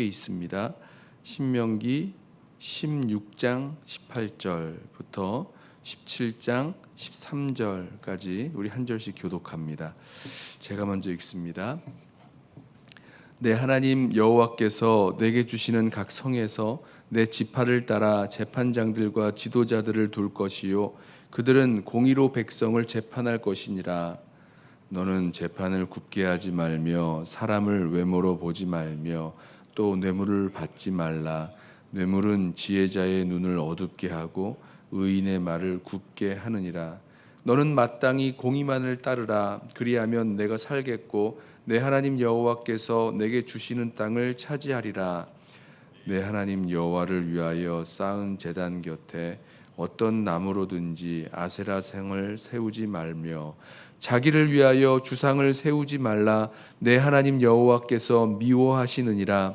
있습니다. 신명기 16장 18절부터 17장 13절까지 우리 한 절씩 교독합니다. 제가 먼저 읽습니다. 내 하나님 여호와께서 내게 주시는 각 성에서 내 지파를 따라 재판장들과 지도자들을 둘 것이요 그들은 공의로 백성을 재판할 것이니라. 너는 재판을 굽게 하지 말며 사람을 외모로 보지 말며 또 뇌물을 받지 말라. 뇌물은 지혜자의 눈을 어둡게 하고 의인의 말을 굽게 하느니라. 너는 마땅히 공의만을 따르라. 그리하면 내가 살겠고 내 하나님 여호와께서 내게 주시는 땅을 차지하리라. 내 하나님 여호와를 위하여 쌓은 제단 곁에 어떤 나무로든지 아세라상을 세우지 말며 자기를 위하여 주상을 세우지 말라. 내 하나님 여호와께서 미워하시느니라.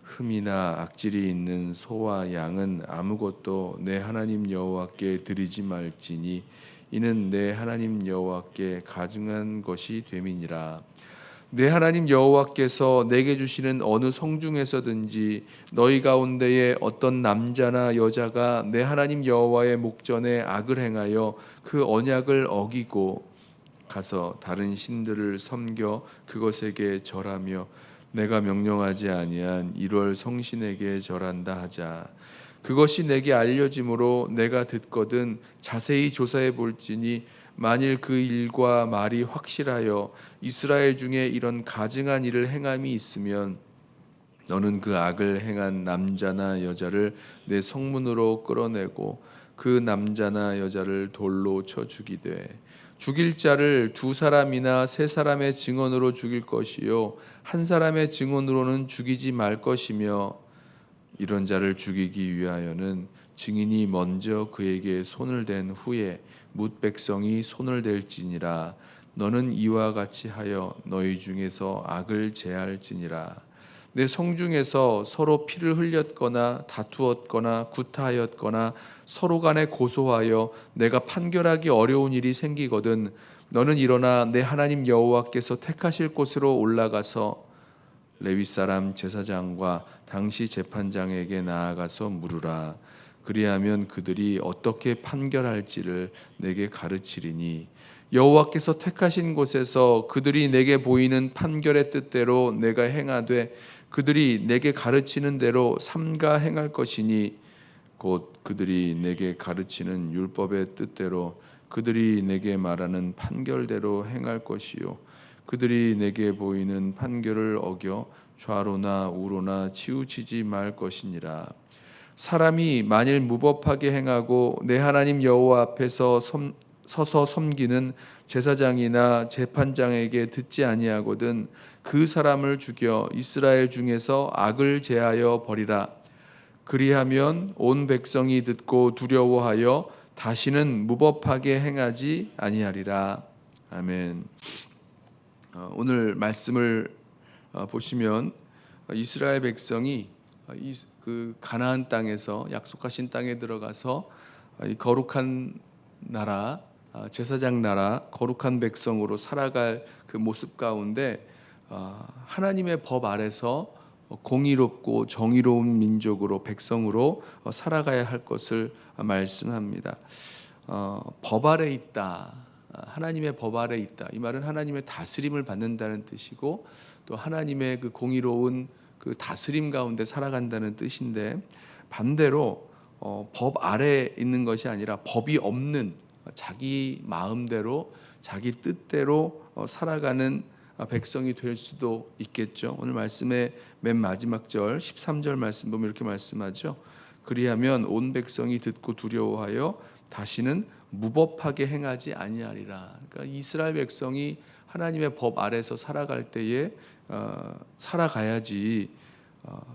흠이나 악질이 있는 소와 양은 아무것도 내 하나님 여호와께 드리지 말지니 이는 내 하나님 여호와께 가증한 것이 됨이니라. 내 하나님 여호와께서 내게 주시는 어느 성중에서든지 너희 가운데에 어떤 남자나 여자가 내 하나님 여호와의 목전에 악을 행하여 그 언약을 어기고 가서 다른 신들을 섬겨 그것에게 절하며 내가 명령하지 아니한 1월 성신에게 절한다 하자. 그것이 내게 알려짐으로 내가 듣거든 자세히 조사해 볼지니 만일 그 일과 말이 확실하여 이스라엘 중에 이런 가증한 일을 행함이 있으면 너는 그 악을 행한 남자나 여자를 내 성문으로 끌어내고 그 남자나 여자를 돌로 쳐 죽이되 죽일 자를 2사람이나 3사람의 증언으로 죽일 것이요 한 사람의 증언으로는 죽이지 말 것이며 이런 자를 죽이기 위하여는 증인이 먼저 그에게 손을 댄 후에 뭇 백성이 손을 댈지니라. 너는 이와 같이 하여 너희 중에서 악을 제할지니라. 내 성중에서 서로 피를 흘렸거나 다투었거나 구타하였거나 서로 간에 고소하여 내가 판결하기 어려운 일이 생기거든 너는 일어나 내 하나님 여호와께서 택하실 곳으로 올라가서 레위 사람 제사장과 당시 재판장에게 나아가서 물으라. 그리하면 그들이 어떻게 판결할지를 내게 가르치리니 여호와께서 택하신 곳에서 그들이 내게 보이는 판결의 뜻대로 내가 행하되 그들이 내게 가르치는 대로 삼가 행할 것이니 곧 그들이 내게 가르치는 율법의 뜻대로 그들이 내게 말하는 판결대로 행할 것이요 그들이 내게 보이는 판결을 어겨 좌로나 우로나 치우치지 말 것이니라. 사람이 만일 무법하게 행하고 내 하나님 여호와 앞에서 서서 섬기는 제사장이나 재판장에게 듣지 아니하거든 그 사람을 죽여 이스라엘 중에서 악을 제하여 버리라. 그리하면 온 백성이 듣고 두려워하여 다시는 무법하게 행하지 아니하리라. 아멘. 오늘 말씀을 보시면 이스라엘 백성이 그 가나안 땅에서 약속하신 땅에 들어가서 이 거룩한 나라, 제사장 나라, 거룩한 백성으로 살아갈 그 모습 가운데 하나님의 법 아래서 공의롭고 정의로운 민족으로 백성으로 살아가야 할 것을 말씀합니다. 법 아래 있다. 하나님의 법 아래 있다. 이 말은 하나님의 다스림을 받는다는 뜻이고 또 하나님의 그 공의로운 그 다스림 가운데 살아간다는 뜻인데 반대로 법 아래 있는 것이 아니라 법이 없는 자기 마음대로 자기 뜻대로 살아가는 백성이 될 수도 있겠죠. 오늘 말씀의 맨 마지막 절 13절 말씀 보면 이렇게 말씀하죠. 그리하면 온 백성이 듣고 두려워하여 다시는 무법하게 행하지 아니하리라. 그러니까 이스라엘 백성이 하나님의 법 아래서 살아갈 때에 살아가야지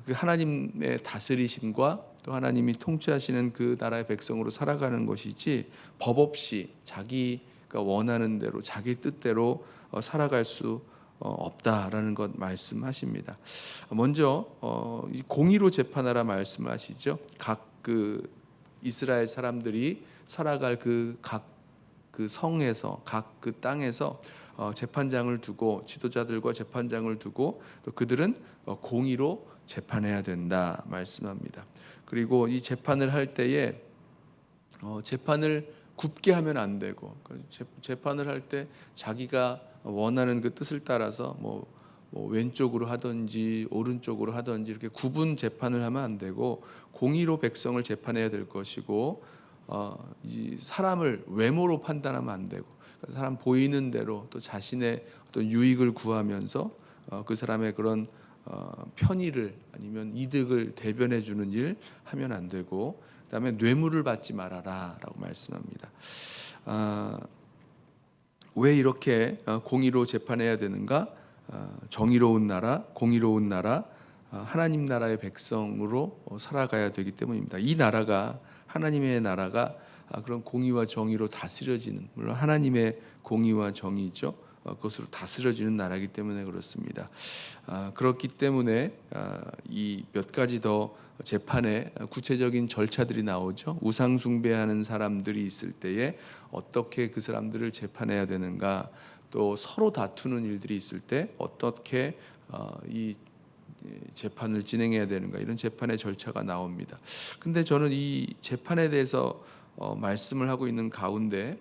그 하나님의 다스리심과 또 하나님이 통치하시는 그 나라의 백성으로 살아가는 것이지 법 없이 자기가 원하는 대로 자기 뜻대로 살아갈 수 없다라는 것 말씀하십니다. 먼저 공의로 재판하라 말씀하시죠. 각 그 이스라엘 사람들이 살아갈 그 각 그 성에서 각 그 땅에서 재판장을 두고 지도자들과 재판장을 두고 또 그들은 공의로 재판해야 된다 말씀합니다. 그리고 이 재판을 할 때에 재판을 굽게 하면 안 되고, 재판을 할 때 자기가 원하는 그 뜻을 따라서 뭐 왼쪽으로 하든지 오른쪽으로 하든지 이렇게 구분 재판을 하면 안 되고, 공의로 백성을 재판해야 될 것이고, 이 사람을 외모로 판단하면 안 되고, 사람 보이는 대로 또 자신의 어떤 유익을 구하면서 그 사람의 그런 편의를 아니면 이득을 대변해 주는 일 하면 안 되고, 그다음에 뇌물을 받지 말아라라고 말씀합니다. 왜 이렇게 공의로 재판해야 되는가? 정의로운 나라, 공의로운 나라, 하나님 나라의 백성으로 살아가야 되기 때문입니다. 이 나라가, 하나님의 나라가 그런 공의와 정의로 다스려지는, 물론 하나님의 공의와 정의죠, 그것으로 다스려지는 나라이기 때문에 그렇습니다. 그렇기 때문에 이 몇 가지 더 재판에 구체적인 절차들이 나오죠. 우상 숭배하는 사람들이 있을 때에 어떻게 그 사람들을 재판해야 되는가, 또 서로 다투는 일들이 있을 때 어떻게 이 재판을 진행해야 되는가, 이런 재판의 절차가 나옵니다. 근데 저는 이 재판에 대해서 말씀을 하고 있는 가운데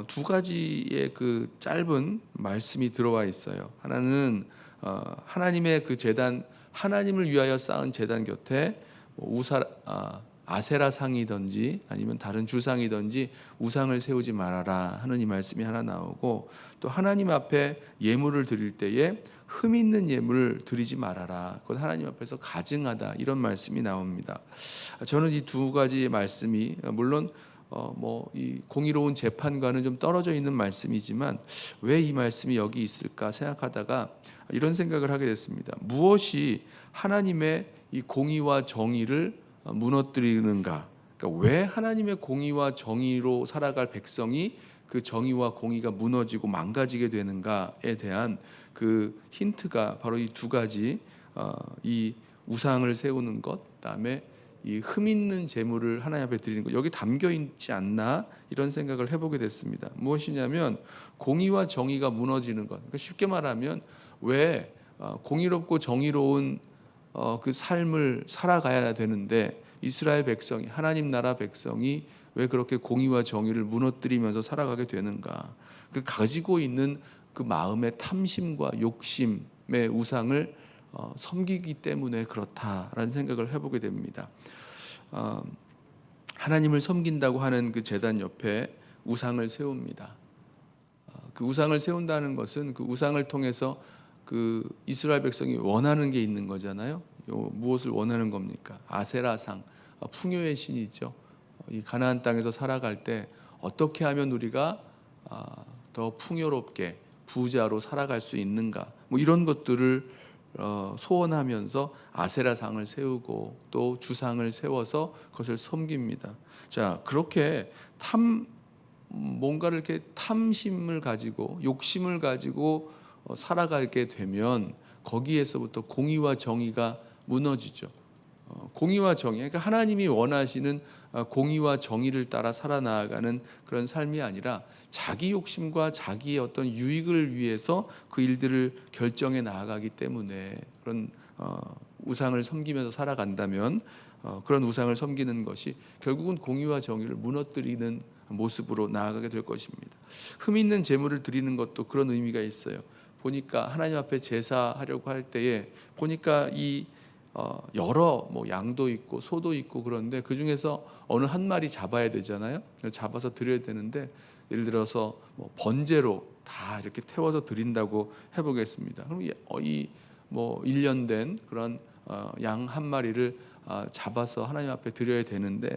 두 가지의 그 짧은 말씀이 들어와 있어요. 하나는 하나님의 그 제단, 하나님을 위하여 쌓은 제단 곁에 아세라 상이든지 아니면 다른 주상이든지 우상을 세우지 말아라 하는 이 말씀이 하나 나오고, 또 하나님 앞에 예물을 드릴 때에 흠 있는 예물을 드리지 말아라, 그건 하나님 앞에서 가증하다, 이런 말씀이 나옵니다. 저는 이 두 가지 말씀이 물론 이 공의로운 재판과는 좀 떨어져 있는 말씀이지만 왜 이 말씀이 여기 있을까 생각하다가 이런 생각을 하게 됐습니다. 무엇이 하나님의 이 공의와 정의를 무너뜨리는가? 그러니까 왜 하나님의 공의와 정의로 살아갈 백성이 그 정의와 공의가 무너지고 망가지게 되는가에 대한 그 힌트가 바로 이 두 가지, 이 우상을 세우는 것, 그다음에 이 흠 있는 재물을 하나님 앞에 드리는 것, 여기 담겨 있지 않나, 이런 생각을 해보게 됐습니다. 무엇이냐면 공의와 정의가 무너지는 것. 그러니까 쉽게 말하면 왜 공의롭고 정의로운 그 삶을 살아가야 되는데 이스라엘 백성이, 하나님 나라 백성이 왜 그렇게 공의와 정의를 무너뜨리면서 살아가게 되는가? 그 가지고 있는 그 마음의 탐심과 욕심의 우상을 섬기기 때문에 그렇다라는 생각을 해보게 됩니다. 하나님을 섬긴다고 하는 그 제단 옆에 우상을 세웁니다. 그 우상을 세운다는 것은 그 우상을 통해서 그 이스라엘 백성이 원하는 게 있는 거잖아요. 무엇을 원하는 겁니까? 아세라상, 풍요의 신이죠. 이 가나안 땅에서 살아갈 때 어떻게 하면 우리가 더 풍요롭게 부자로 살아갈 수 있는가, 뭐 이런 것들을 소원하면서 아세라상을 세우고 또 주상을 세워서 그것을 섬깁니다. 자, 그렇게 뭔가를 이렇게 탐심을 가지고 욕심을 가지고 살아가게 되면 거기에서부터 공의와 정의가 무너지죠. 공의와 정의, 그러니까 하나님이 원하시는 공의와 정의를 따라 살아나가는 그런 삶이 아니라 자기 욕심과 자기의 어떤 유익을 위해서 그 일들을 결정해 나아가기 때문에 그런 우상을 섬기면서 살아간다면 그런 우상을 섬기는 것이 결국은 공의와 정의를 무너뜨리는 모습으로 나아가게 될 것입니다. 흠 있는 제물을 드리는 것도 그런 의미가 있어요. 보니까 하나님 앞에 제사하려고 할 때에 보니까 이 여러 양도 있고 소도 있고, 그런데 그 중에서 어느 한 마리 잡아야 되잖아요. 잡아서 드려야 되는데, 예를 들어서 번제로 다 이렇게 태워서 드린다고 해보겠습니다. 그럼 이 1년 된 그런 양 한 마리를 잡아서 하나님 앞에 드려야 되는데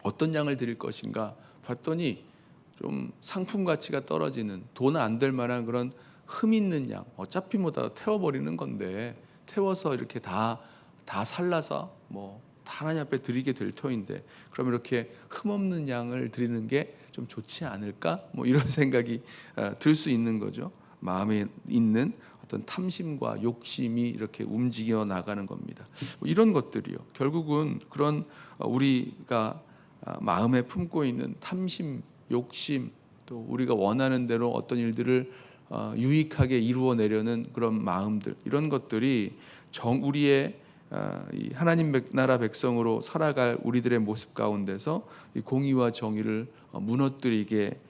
어떤 양을 드릴 것인가 봤더니 좀 상품 가치가 떨어지는, 돈 안 될 만한 그런 흠 있는 양, 어차피 다 태워버리는 건데 태워서 이렇게 다 살라서 다 하나님 앞에 드리게 될 터인데, 그럼 이렇게 흠 없는 양을 드리는 게 좀 좋지 않을까? 이런 생각이 들 수 있는 거죠. 마음에 있는 어떤 탐심과 욕심이 이렇게 움직여 나가는 겁니다. 이런 것들이요, 결국은 그런 우리가 마음에 품고 있는 탐심, 욕심, 또 우리가 원하는 대로 어떤 일들을 유익하게 이루어내려는 그런 마음들, 이런 것들이 우리의 이 하나님 나라 백성으로 살아갈 우리들의 모습 가운데서 이 공의와 정의를 무너뜨리게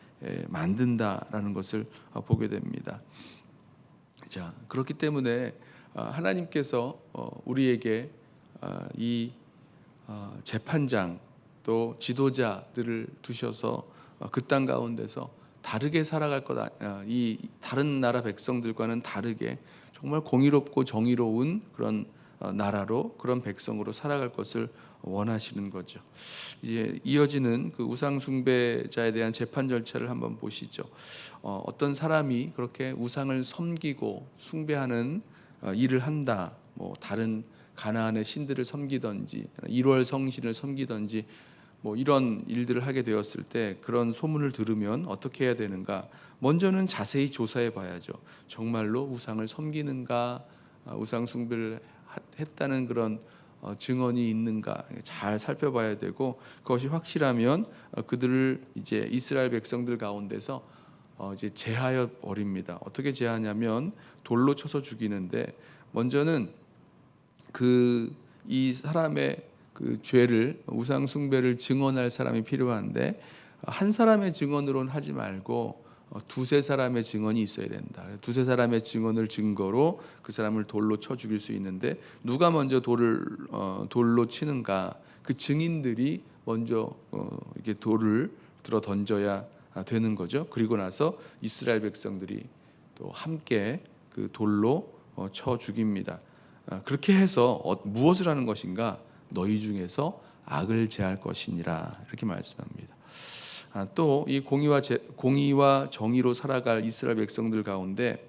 만든다라는 것을 보게 됩니다. 자, 그렇기 때문에 하나님께서 우리에게 이 재판장 또 지도자들을 두셔서 그 땅 가운데서 다르게 살아갈 거다. 이 다른 나라 백성들과는 다르게 정말 공의롭고 정의로운 그런 나라로, 그런 백성으로 살아갈 것을 원하시는 거죠. 이제 이어지는 그 우상 숭배자에 대한 재판 절차를 한번 보시죠. 어떤 사람이 그렇게 우상을 섬기고 숭배하는 일을 한다. 뭐 다른 가나안의 신들을 섬기든지 1월 성신을 섬기든지 뭐 이런 일들을 하게 되었을 때 그런 소문을 들으면 어떻게 해야 되는가? 먼저는 자세히 조사해 봐야죠. 정말로 우상을 섬기는가, 우상 숭배를 했다는 그런 증언이 있는가 잘 살펴봐야 되고, 그것이 확실하면 그들을 이제 이스라엘 백성들 가운데서 이제 제하여 버립니다. 어떻게 제하냐면 돌로 쳐서 죽이는데, 먼저는 이 사람의 그 죄를, 우상 숭배를 증언할 사람이 필요한데, 한 사람의 증언으로는 하지 말고 두세 사람의 증언이 있어야 된다. 두세 사람의 증언을 증거로 그 사람을 돌로 쳐 죽일 수 있는데, 누가 먼저 돌로 치는가? 그 증인들이 먼저 이렇게 돌을 들어 던져야 되는 거죠. 그리고 나서 이스라엘 백성들이 또 함께 그 돌로 쳐 죽입니다. 그렇게 해서 무엇을 하는 것인가? 너희 중에서 악을 제할 것이니라, 이렇게 말씀합니다. 또 이 공의와 정의로 살아갈 이스라엘 백성들 가운데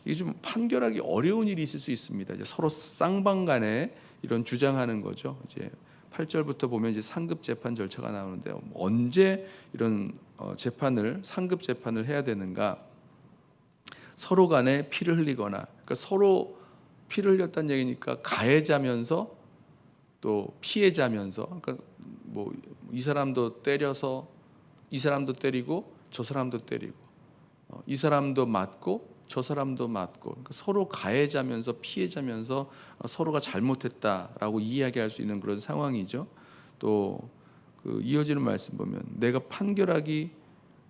이게 좀 판결하기 어려운 일이 있을 수 있습니다. 이제 서로 쌍방간에 이런 주장하는 거죠. 이제 8절부터 보면 이제 상급 재판 절차가 나오는데요. 언제 이런 상급 재판을 해야 되는가? 서로 간에 피를 흘리거나, 그러니까 서로 피를 흘렸다는 얘기니까 가해자면서 또 피해자면서, 그러니까 뭐 이 사람도 때려서 이 사람도 때리고 저 사람도 때리고, 이 사람도 맞고 저 사람도 맞고, 그러니까 서로 가해자면서 피해자면서 서로가 잘못했다라고 이야기할 수 있는 그런 상황이죠. 또 그 이어지는 말씀 보면 내가 판결하기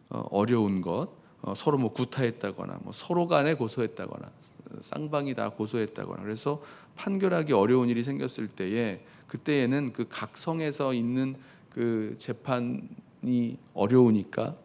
어려운 것, 서로 뭐 구타했다거나, 뭐 서로 간에 고소했다거나, 쌍방이 다 고소했다거나, 그래서 판결하기 어려운 일이 생겼을 때에, 그때에는 그 각 성에서 있는 그 재판이 어려우니까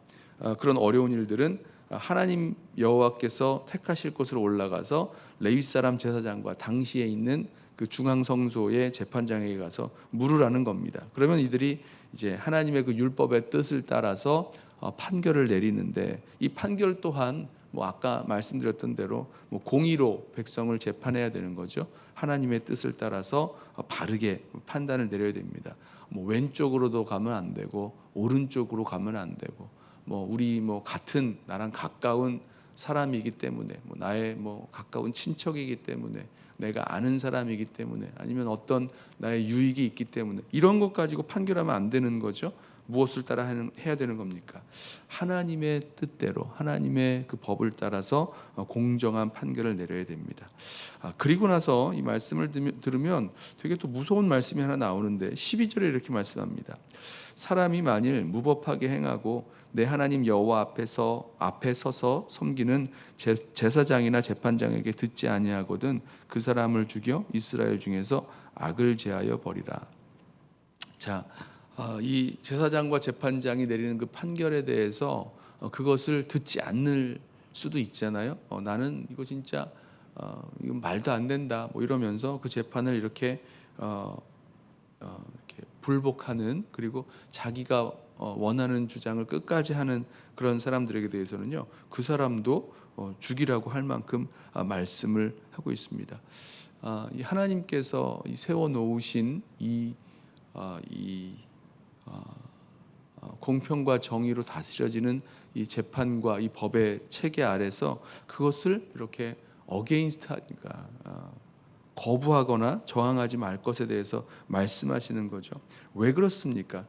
그런 어려운 일들은 하나님 여호와께서 택하실 곳으로 올라가서 레위 사람 제사장과 당시에 있는 그 중앙 성소의 재판장에게 가서 물으라는 겁니다. 그러면 이들이 이제 하나님의 그 율법의 뜻을 따라서 판결을 내리는데, 이 판결 또한 뭐 아까 말씀드렸던 대로 뭐 공의로 백성을 재판해야 되는 거죠. 하나님의 뜻을 따라서 바르게 판단을 내려야 됩니다. 뭐 왼쪽으로도 가면 안 되고 오른쪽으로 가면 안 되고, 뭐 우리 뭐 같은 나랑 가까운 사람이기 때문에, 뭐 나의 뭐 가까운 친척이기 때문에, 내가 아는 사람이기 때문에, 아니면 어떤 나의 유익이 있기 때문에, 이런 것 가지고 판결하면 안 되는 거죠. 무엇을 따라 해야 되는 겁니까? 하나님의 뜻대로, 하나님의 그 법을 따라서 공정한 판결을 내려야 됩니다. 그리고 나서 이 말씀을 들으면 되게 또 무서운 말씀이 하나 나오는데, 12절에 이렇게 말씀합니다. 사람이 만일 무법하게 행하고 내 하나님 여호와 앞에 서서 섬기는 제사장이나 재판장에게 듣지 아니하거든 그 사람을 죽여 이스라엘 중에서 악을 제하여 버리라. 자, 이 제사장과 재판장이 내리는 그 판결에 대해서 그것을 듣지 않을 수도 있잖아요. 나는 이거 진짜 이거 말도 안 된다 뭐 이러면서 그 재판을 이렇게 불복하는, 그리고 자기가 원하는 주장을 끝까지 하는 그런 사람들에게 대해서는요, 그 사람도 죽이라고 할 만큼 말씀을 하고 있습니다. 이 하나님께서 세워 놓으신 이 공평과 정의로 다스려지는 이 재판과 이 법의 체계 아래서 그것을 이렇게 어게인스트하니까 거부하거나 저항하지 말 것에 대해서 말씀하시는 거죠. 왜 그렇습니까?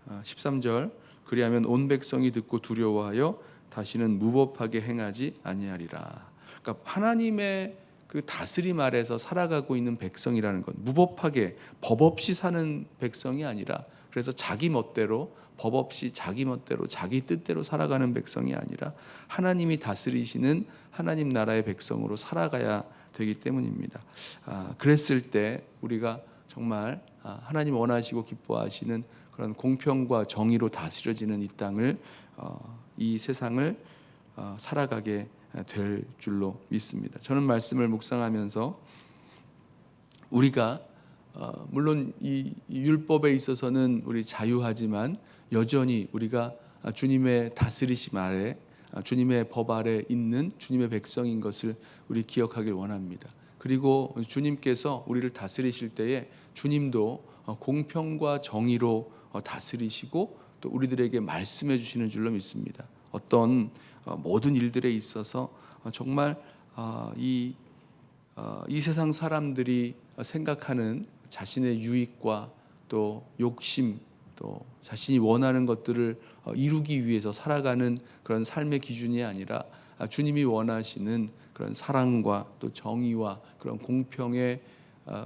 13절, 그리하면 온 백성이 듣고 두려워하여 다시는 무법하게 행하지 아니하리라. 그러니까 하나님의 그 다스림 아래서 살아가고 있는 백성이라는 것, 무법하게 법 없이 사는 백성이 아니라, 그래서 자기 멋대로 법 없이 자기 멋대로 자기 뜻대로 살아가는 백성이 아니라 하나님이 다스리시는 하나님 나라의 백성으로 살아가야 되기 때문입니다. 그랬을 때 우리가 정말 하나님 원하시고 기뻐하시는 그런 공평과 정의로 다스려지는 이 땅을, 이 세상을 살아가게 될 줄로 믿습니다. 저는 말씀을 묵상하면서 우리가 물론 이 율법에 있어서는 우리 자유하지만 여전히 우리가 주님의 다스리심 아래, 주님의 법 아래 있는 주님의 백성인 것을 우리 기억하길 원합니다. 그리고 주님께서 우리를 다스리실 때에 주님도 공평과 정의로 다스리시고 또 우리들에게 말씀해 주시는 줄로 믿습니다. 어떤 모든 일들에 있어서 정말 이 세상 사람들이 생각하는 자신의 유익과 또 욕심, 또 자신이 원하는 것들을 이루기 위해서 살아가는 그런 삶의 기준이 아니라 주님이 원하시는 그런 사랑과 또 정의와 그런 공평의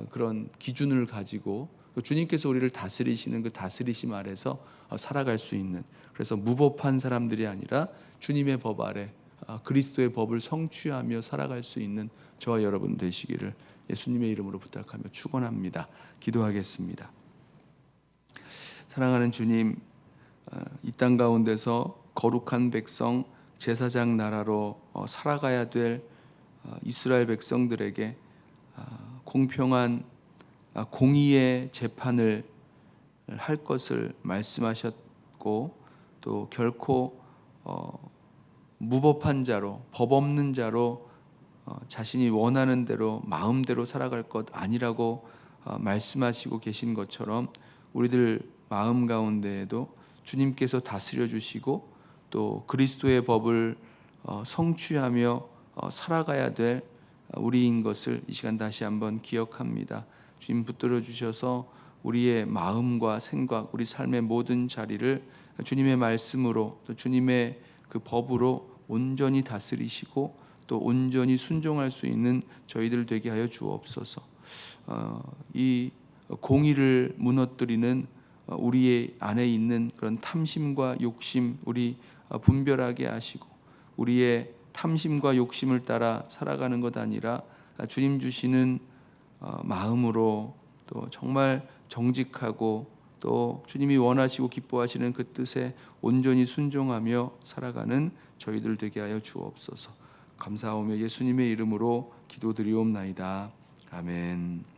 그런 기준을 가지고 또 주님께서 우리를 다스리시는 그 다스리심 아래서 살아갈 수 있는, 그래서 무법한 사람들이 아니라 주님의 법 아래 그리스도의 법을 성취하며 살아갈 수 있는 저와 여러분 되시기를 예수님의 이름으로 부탁하며 축원합니다. 기도하겠습니다. 사랑하는 주님, 이 땅 가운데서 거룩한 백성 제사장 나라로 살아가야 될 이스라엘 백성들에게 공평한 공의의 재판을 할 것을 말씀하셨고 또 결코 무법한 자로, 법 없는 자로 자신이 원하는 대로 마음대로 살아갈 것 아니라고 말씀하시고 계신 것처럼 우리들 마음 가운데에도 주님께서 다스려 주시고 또 그리스도의 법을 성취하며 살아가야 될 우리인 것을 이 시간 다시 한번 기억합니다. 주님 붙들어 주셔서 우리의 마음과 생각, 우리 삶의 모든 자리를 주님의 말씀으로 또 주님의 그 법으로 온전히 다스리시고 또 온전히 순종할 수 있는 저희들 되게 하여 주옵소서. 이 공의를 무너뜨리는 우리의 안에 있는 그런 탐심과 욕심, 우리 분별하게 하시고 우리의 탐심과 욕심을 따라 살아가는 것 아니라 주님 주시는 마음으로 또 정말 정직하고 또 주님이 원하시고 기뻐하시는 그 뜻에 온전히 순종하며 살아가는 저희들 되게 하여 주옵소서. 감사하오며 예수님의 이름으로 기도드리옵나이다. 아멘.